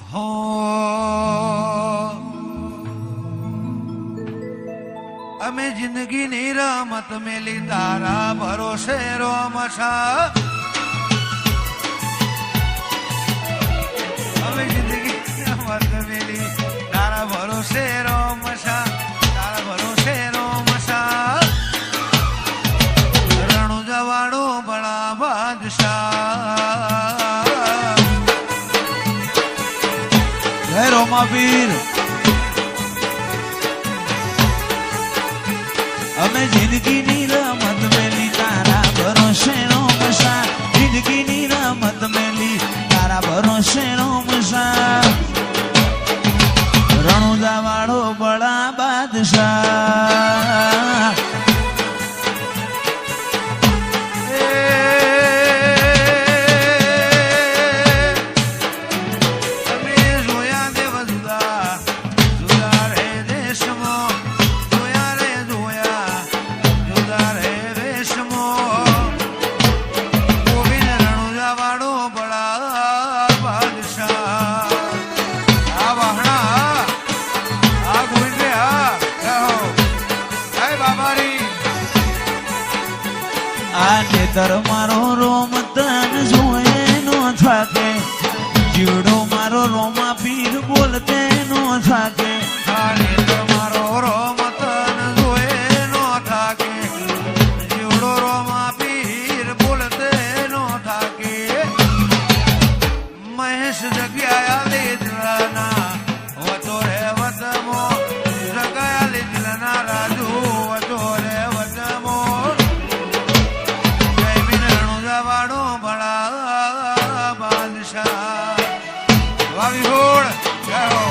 હો અમે જિંદગીની રમત મેલી તારા ભરોસે રોમશા અમે જિંદગીની રમત મેલી તારા ભરોસે રોમશા તારા ભરોસે રોમશા રણુ જવાડો બળા બાદશાહ જય રોમાવીર અમે જિંદગીની રમત મેલી તારા ભરોસે રોમશા જિંદગીની રમત મેલી તારા ભરોસે રોમશા રણુદા વાળો બળા બાદશાહ મારો રોમ તન જોયે નો થાકે જીવડો મારો રોમા પીર બોલતે નો થાકે મારો રોમ તન જોયે નો થાકે જીવડો રોમા પીર બોલતે નો થાકે મહેશ જગ્યા લીધલાના વતો રે વતમો જગ્યા લીધલાના રાજુ વતો રે વતમો વાડો બળા બાદશાહ વાવી હોડ જય હો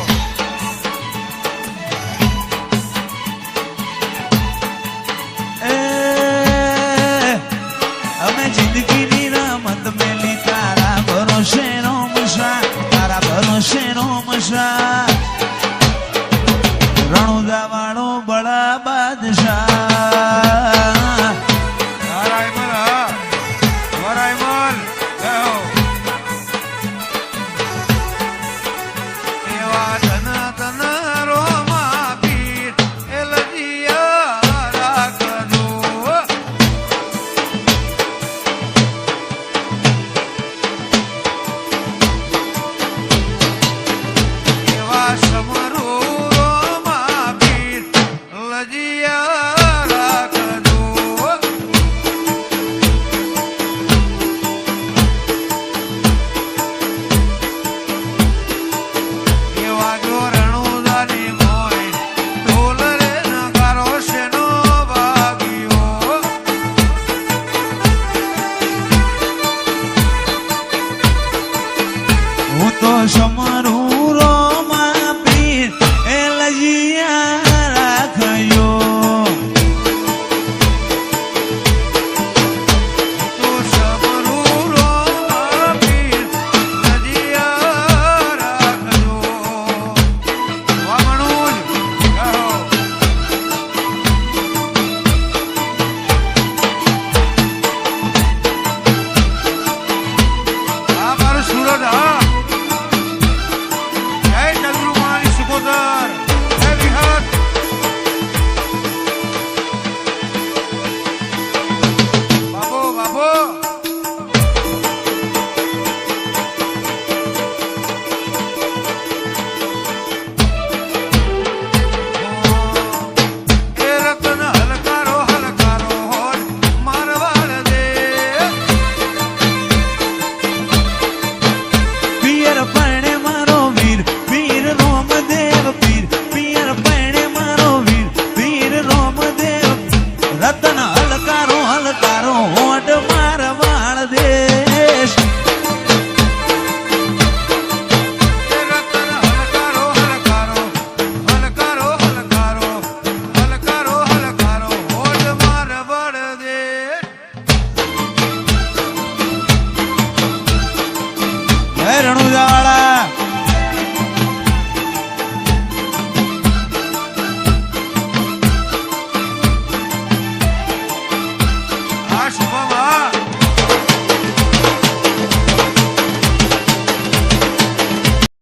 અમે જિંદગીની રમત મેલી તારા ભરોસે રોમશા તારા ભરોસે રોમશા રણુદા વાળો બળા બાદશાહ સમરું